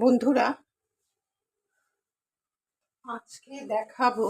বন্ধুরা, আজকে দেখাবো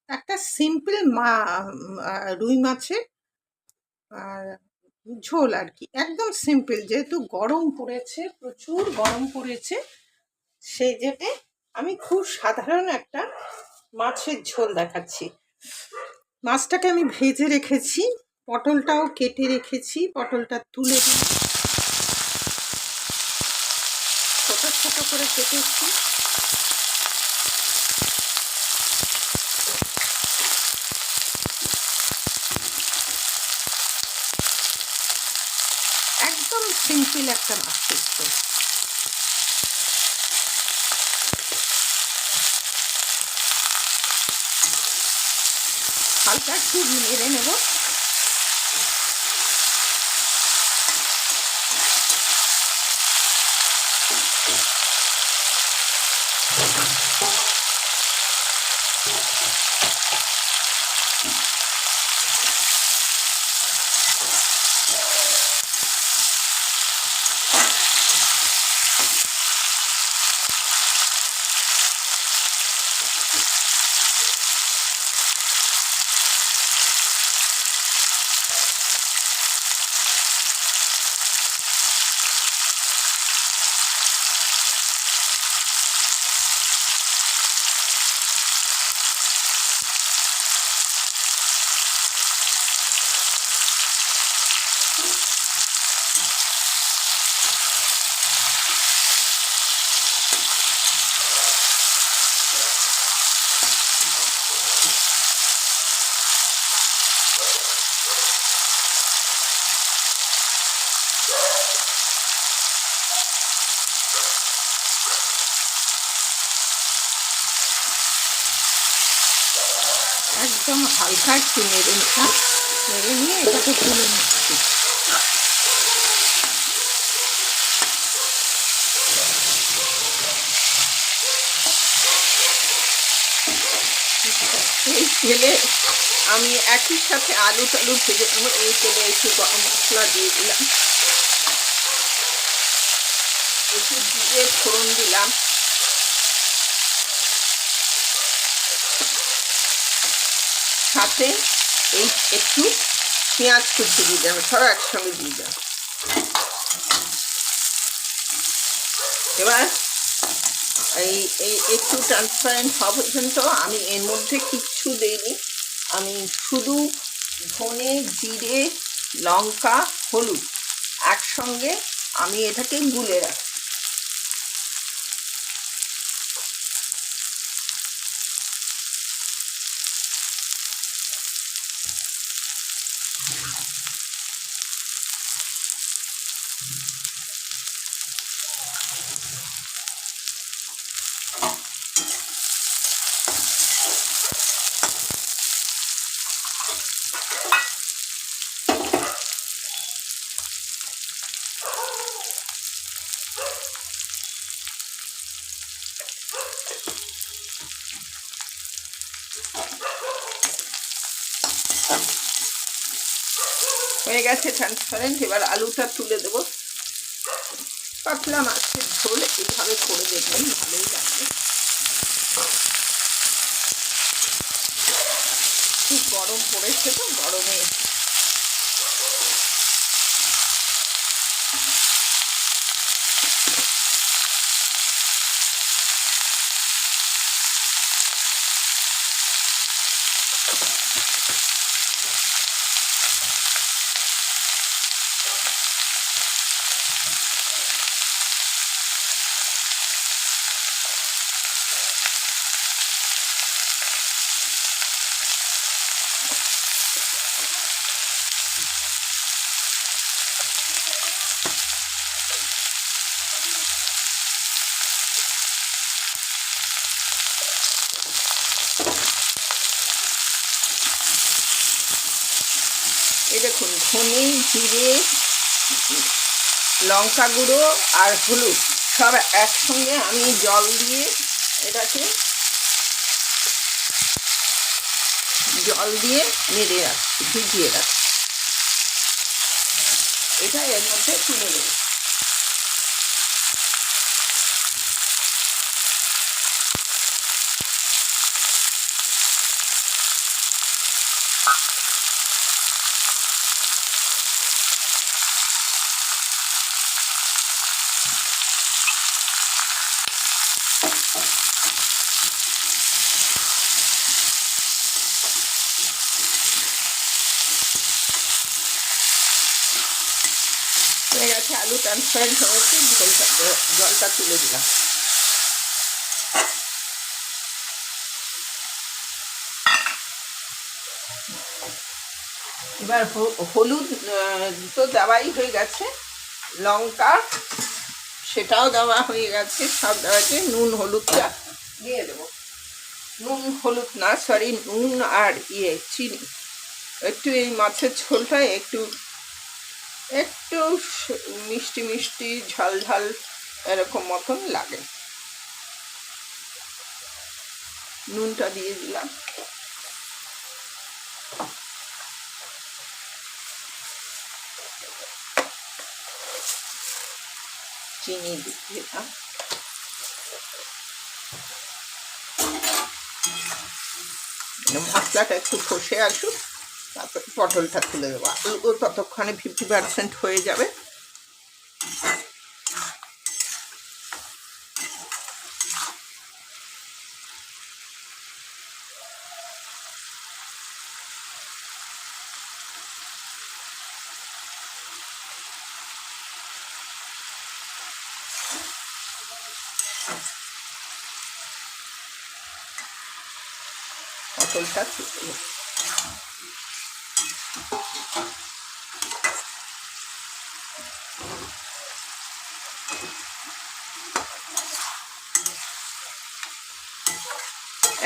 একটা সিম্পল রুই মাছের ঝোল আর কি। একদম সিম্পল, যেহেতু গরম পড়েছে, প্রচুর গরম পড়েছে, সেই জন্যে আমি খুব সাধারণ একটা মাছের ঝোল দেখাচ্ছি। মাছটাকে আমি ভেজে রেখেছি, পটলটাও কেটে রেখেছি। পটলটা তুলে দিই, ছোট ছোট করে কেটেছি। একদম সিম্পল একটা মাছের ঝোল। হালকা একটু নেড়ে নেব। একদম হালকা একটু নেড়ে নিলাম, নেড়ে নিয়ে এটাকে তুলে নিচ্ছি। এই তেলে আমি একই সাথে আলু টালু ভেজে নেবো। এই তেলে একটু গরম মশলা দিয়ে দিলাম, একটু জিরে ফোড়ন দিলাম, সাথে এই একটু পেঁয়াজ কুচি দিয়ে দেবো, সব একসঙ্গে দিয়ে দেবো। এবার এই এই একটু ট্রান্সপারেন্ট হওয়া পর্যন্ত আমি এর মধ্যে কিচ্ছু দিইনি। আমি শুধু ধনে, জিরে, লঙ্কা, হলুদ একসঙ্গে আমি এটাকে গুলে রাখি। হয়ে গেছে ট্রান্সপারেন্ট। এবার আলুটা তুলে দেবো। পাতলা মাছের ঝোল এইভাবে করে দেখবেন, ভালোই লাগবে। খুব গরম পড়েছে তো, গরমে এই দেখুন, ধনে, জিরে, লঙ্কা গুঁড়ো আর হলুদ সব একসঙ্গে আমি জল দিয়ে এটাকে নেড়ে রাখছি, ভিজিয়ে রাখছি। এটা এর মধ্যে তুলে দেবো। আলু ট্রান্সপারেন্ট হয়েছে, জলটা তুলে দিলাম। এবার হলুদ তো দেওয়াই হয়ে গেছে, লঙ্কা সেটাও দেওয়া হয়ে গেছে, সব দেওয়া আছে। নুন হলুদটা দিয়ে দেবো, নুন হলুদ না সরি নুন আর চিনি। একটু এই মাছের ঝোলটা একটু একটু মিষ্টি মিষ্টি ঝাল ঝাল এরকম মতন লাগে। নুনটা দিয়ে দিলাম, চিনি দিয়ে দিলাম। মশলাটা একটু কষে আসুক, তারপর পটলটা তুলে দেবো। আলু ততক্ষণে 50% হয়ে যাবে। পটলটা তুলে দেবো।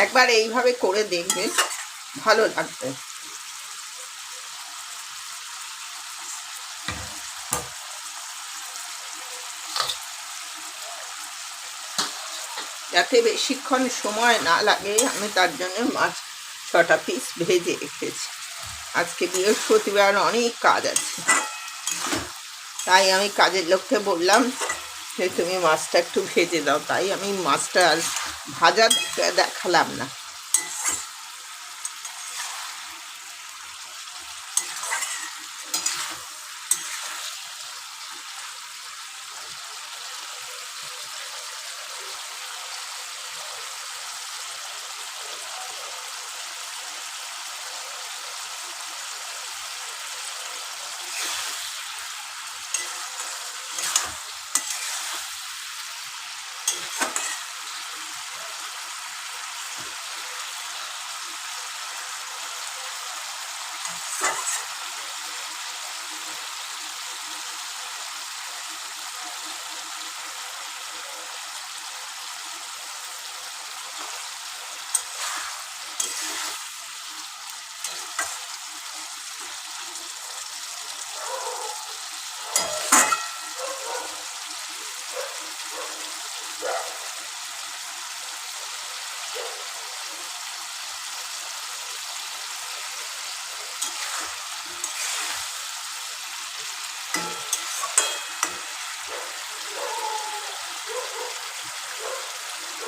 একবার এইভাবে করে দেখবেন, ভালো লাগবে। যাতে বেশিক্ষণ সময় না লাগে আমি তার জন্য মাছ 6টা পিস ভেজে রেখেছি। আজকে বৃহস্পতিবার, অনেক কাজ আছে, তাই আমি কাজের লোককে বললাম যে তুমি মাছটা একটু ভেজে দাও। তাই আমি মাছটা আর ভাজা দেখালাম না।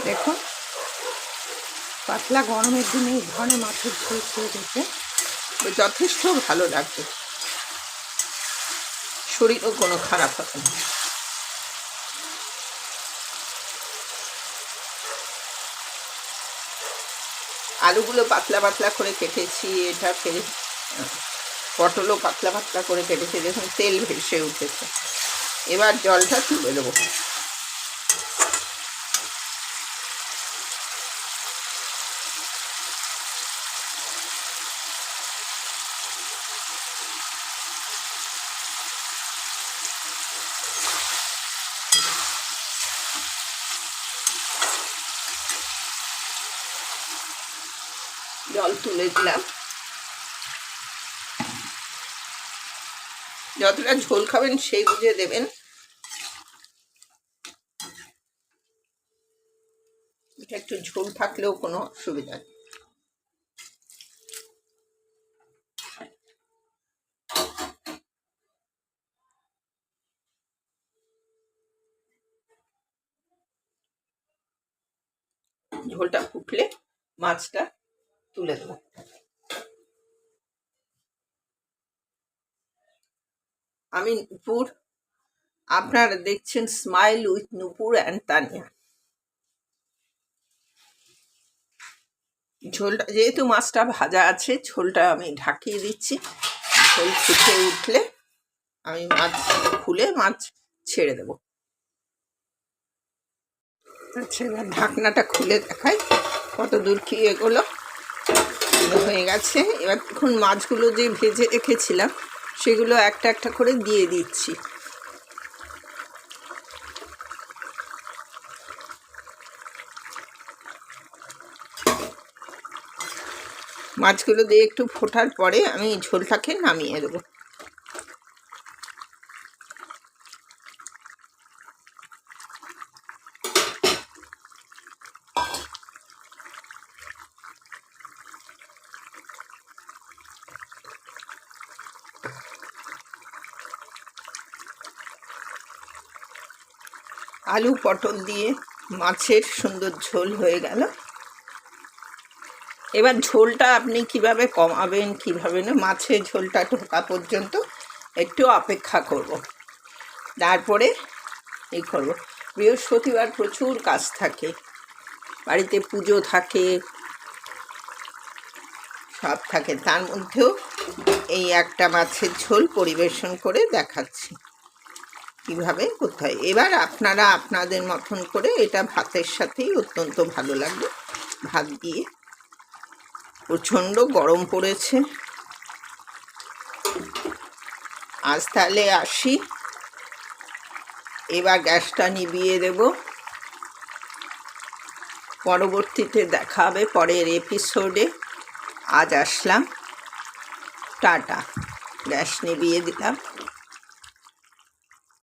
দেখুন, পাতলা গরমের দিনে এই ধরনের মাছের ঝোল খেয়ে দেখতে যথেষ্ট ভালো লাগবে, শরীরও কোনো খারাপ হবে না। আলুগুলো পাতলা পাতলা করে কেটেছি, এটাকে পটলও পাতলা পাতলা করে কেটেছি। দেখুন তেল ভেসে উঠেছে। এবার জলটা তুলে দেবো। জল তুলে দিলাম। যতটা ঝোল খাবেন সেই বুঝে দেবেন। এটা একটু ঝোল থাকলেও কোনো অসুবিধা নেই। ঝোলটা ফুটলে মাছটা তুলে দেবো। আমি নূপুর, আপনারা দেখছেন smile with Nupur and Tania. ঝোলটা যেহেতু মাছটা ভাজা আছে, ঝোলটা আমি ঢাকিয়ে দিচ্ছি। ঝোল ফুটে উঠলে আমি মাছ খুলে মাছ ছেড়ে দেব। আচ্ছা, এবার ঢাকনাটা খুলে দেখাই কত দূর কি এগুলো হয়ে গেছে। এবার দেখুন মাছগুলো যে ভেজে রেখেছিলাম সেগুলো একটা একটা করে দিয়ে দিচ্ছি। মাছগুলো দিয়ে একটু ফোটার পরে আমি ঝোলটাকে নামিয়ে দেবো। আলু পটল দিয়ে মাছের সুন্দর ঝোল হয়ে গেল। এবার ঝোলটা আপনি কিভাবে কমাবেন, কিভাবে না, মাছের ঝোলটা ঢোকা পর্যন্ত একটু অপেক্ষা করব, তারপরে এই করব। বৃহস্পতিবার প্রচুর কাজ থাকে, বাড়িতে পুজো থাকে, সব থাকে, তার মধ্যেও এই একটা মাছের ঝোল পরিবেশন করে দেখাচ্ছি কীভাবে করতে হয়। এবার আপনারা আপনাদের মতন করে, এটা ভাতের সাথেই অত্যন্ত ভালো লাগবে, ভাত দিয়ে। প্রচণ্ড গরম পড়েছে। আজ তাহলে আসি, এবার গ্যাসটা নিভিয়ে দেব। পরবর্তীতে দেখা হবে পরের এপিসোডে। আজ আসলাম, টাটা। গ্যাস নিভিয়ে দিলাম।